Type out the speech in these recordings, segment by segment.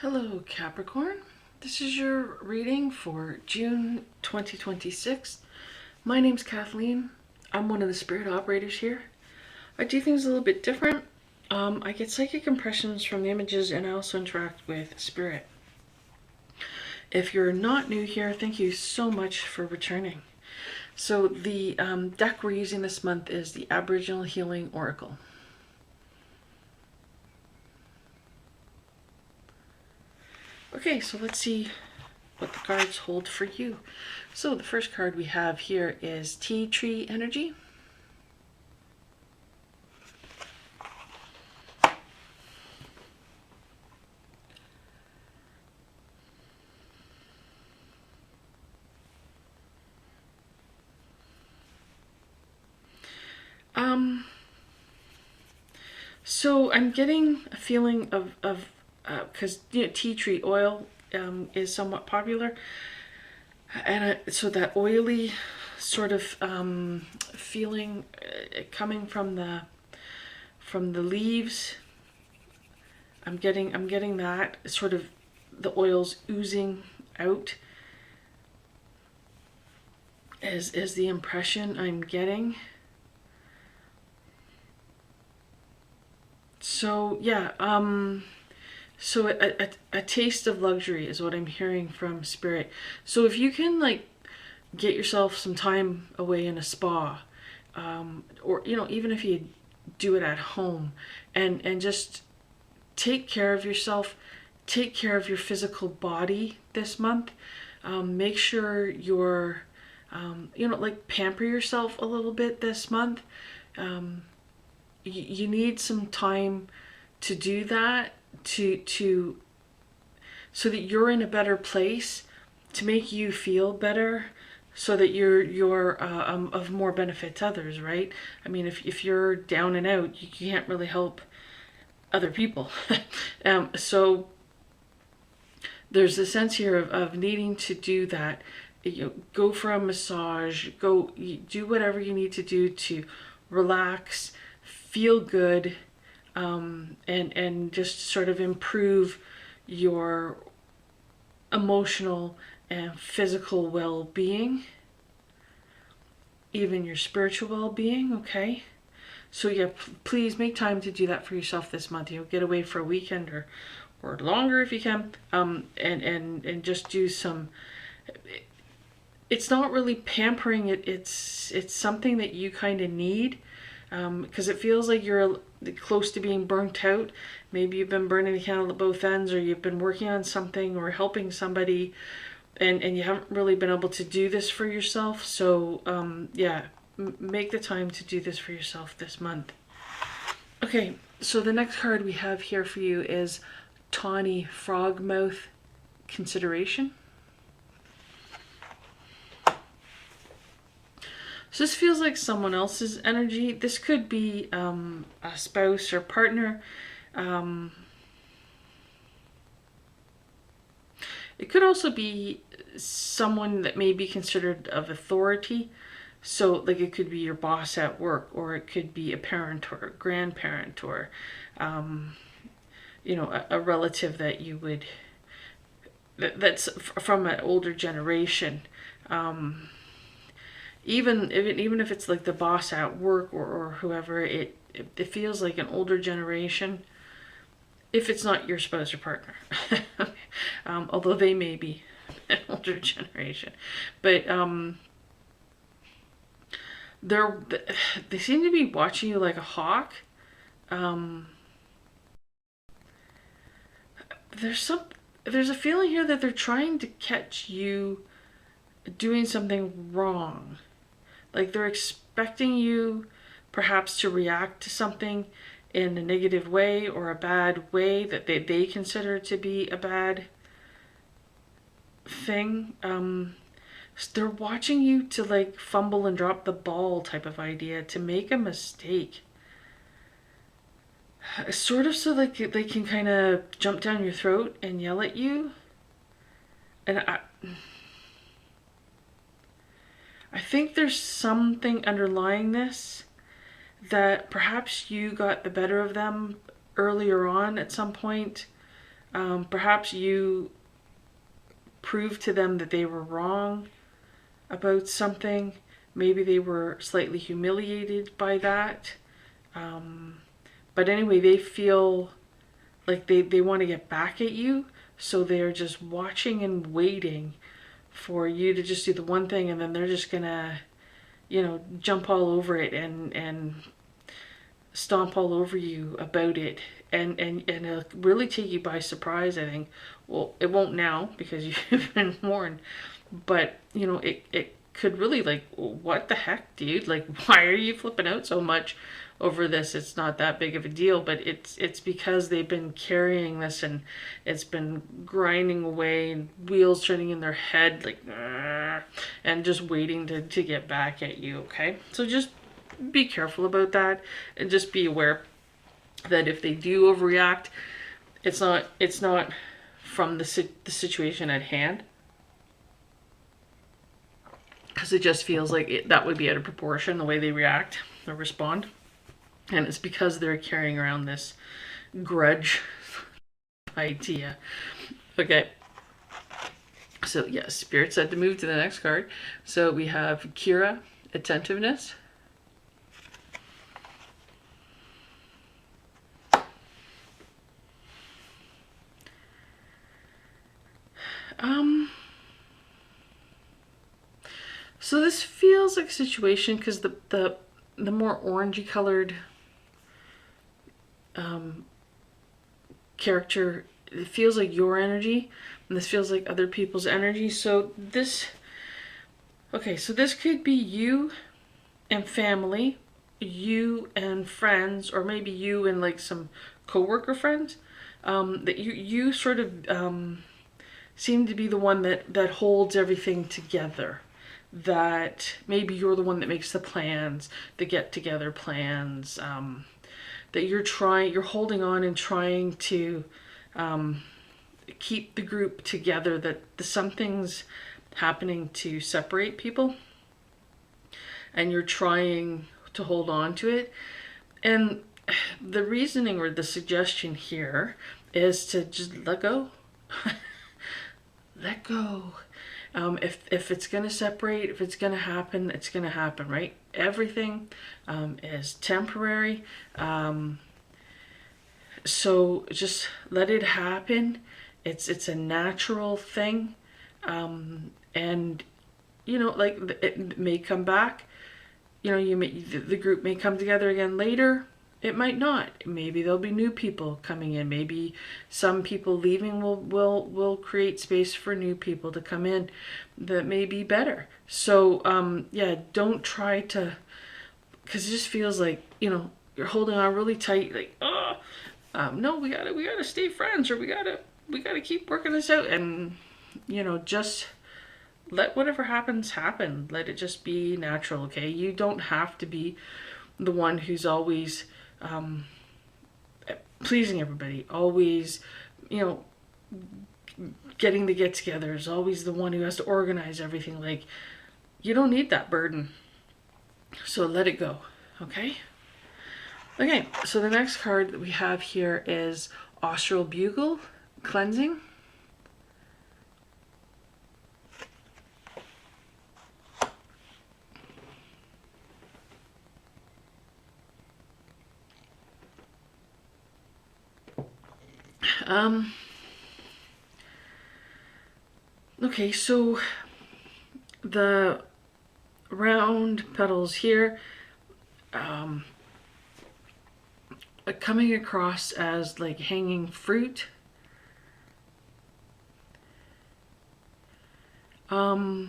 Hello Capricorn, this is your reading for June 2026. My name's Kathleen. I'm one of the spirit operators here. I do things a little bit different. I get psychic impressions from the images and I also interact with spirit. If you're not new here, thank you so much for returning. So the deck we're using this month is the Aboriginal Healing Oracle. Okay, so let's see what the cards hold for you. So the first card we have here is Tea Tree Energy. So I'm getting a feeling of because tea tree oil is somewhat popular, and so that oily sort of feeling coming from the leaves. I'm getting that sort of the oils oozing out is the impression I'm getting. So yeah, so a taste of luxury is what I'm hearing from spirit. So if you can like get yourself some time away in a spa, or even if you do it at home, and just take care of yourself, take care of your physical body this month. Make sure you're like pamper yourself a little bit this month. You need some time to do that, to so that you're in a better place, to make you feel better, so that you're of more benefit to others, right? I mean, if you're down and out, you can't really help other people. So there's a sense here of needing to do that. Go for a massage, go do whatever you need to do to relax, feel good, and just sort of improve your emotional and physical well-being, even your spiritual well-being. Okay, so yeah, please make time to do that for yourself this month. Get away for a weekend or longer if you can, and just do some. It's not really pampering it. It's something that you kind of need, because it feels like you're close to being burnt out. Maybe you've been burning the candle at both ends, or you've been working on something or helping somebody, and you haven't really been able to do this for yourself. So yeah, make the time to do this for yourself this month. Okay, so the next card we have here for you is Tawny Frogmouth Consideration. So this feels like someone else's energy. This could be a spouse or partner. It could also be someone that may be considered of authority. So like it could be your boss at work, or it could be a parent or a grandparent, or a relative that you would that's from an older generation. Even if it's like the boss at work, or whoever, it feels like an older generation, if it's not your spouse or partner. Although they may be an older generation, but they seem to be watching you like a hawk. There's a feeling here that they're trying to catch you doing something wrong. Like they're expecting you perhaps to react to something in a negative way or a bad way that they consider to be a bad thing. So they're watching you to like fumble and drop the ball type of idea, to make a mistake. Sort of so like they can kind of jump down your throat and yell at you. And I think there's something underlying this, that perhaps you got the better of them earlier on at some point. Perhaps you prove to them that they were wrong about something. Maybe they were slightly humiliated by that. But anyway, they feel like they want to get back at you. So they're just watching and waiting for you to just do the one thing, and then they're just gonna, jump all over it and stomp all over you about it, and it'll really take you by surprise, I think. Well, it won't now because you've been warned, but it could really, like, what the heck, dude? Like, why are you flipping out so much over this? It's not that big of a deal, but it's because they've been carrying this, and it's been grinding away, and wheels turning in their head, like, and just waiting to get back at you. Okay, so just be careful about that, and just be aware that if they do overreact, it's not from the situation at hand, because it just feels like that would be out of proportion, the way they react or respond, and it's because they're carrying around this grudge idea. Okay, so yes, Spirit said to move to the next card. So we have Kira, attentiveness. So this feels like a situation, because the more orangey colored character, it feels like your energy, and this feels like other people's energy. So this could be you and family, you and friends, or maybe you and like some coworker friends, that you sort of seem to be the one that holds everything together. That maybe you're the one that makes the plans, the get together plans, that you're holding on and trying to keep the group together, that something's happening to separate people, and you're trying to hold on to it. And the reasoning or the suggestion here is to just let go. Let go. If it's going to separate, if it's going to happen, it's going to happen, right? Everything is temporary. So just let it happen. It's a natural thing. And, like, it may come back. The group may come together again later. It might not. Maybe there'll be new people coming in. Maybe some people leaving will create space for new people to come in that may be better. So don't try to, because it just feels like you're holding on really tight. Like, no, we gotta stay friends, or we gotta keep working this out, and just let whatever happens happen. Let it just be natural. Okay, you don't have to be the one who's always pleasing everybody, always, getting the get-togethers, always the one who has to organize everything. Like, you don't need that burden. So let it go, okay? Okay, so the next card that we have here is Austral Bugle, cleansing. Okay, so the round petals here, coming across as like hanging fruit. Okay,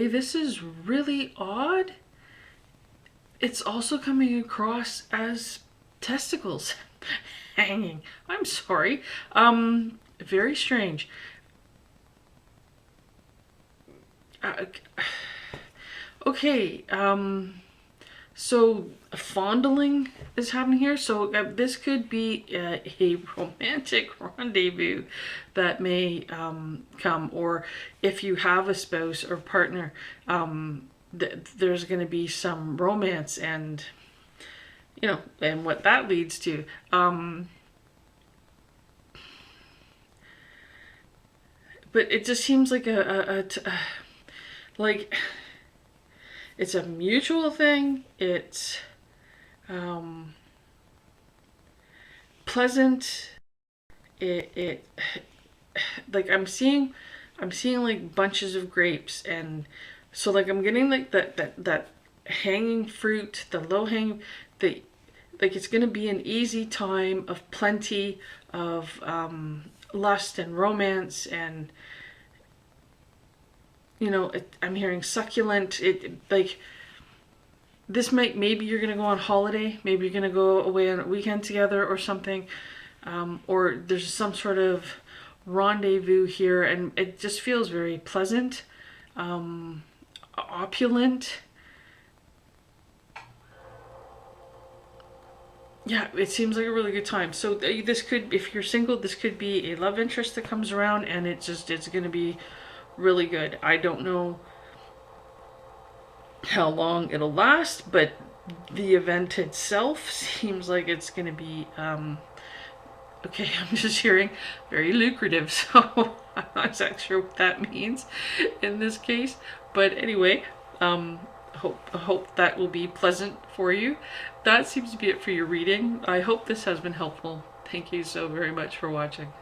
this is really odd. It's also coming across as testicles hanging. I'm sorry. Very strange. Okay, so fondling is happening here. So this could be a romantic rendezvous that may come, or if you have a spouse or partner, there's going to be some romance, and you know, and what that leads to. But it just seems like like it's a mutual thing. It's pleasant. It like I'm seeing like bunches of grapes, and so like I'm getting like that hanging fruit, the low hanging, the like it's gonna be an easy time of plenty of lust and romance, and you know I'm hearing succulent. It like this might, maybe you're gonna go on holiday, maybe you're gonna go away on a weekend together or something, or there's some sort of rendezvous here, and it just feels very pleasant, opulent. Yeah, it seems like a really good time. So this could, if you're single, this could be a love interest that comes around, and it's going to be really good. I don't know how long it'll last, but the event itself seems like it's going to be okay. I'm just hearing very lucrative, so I'm not exactly sure what that means in this case. But anyway, hope that will be pleasant for you. That seems to be it for your reading. I hope this has been helpful. Thank you so very much for watching.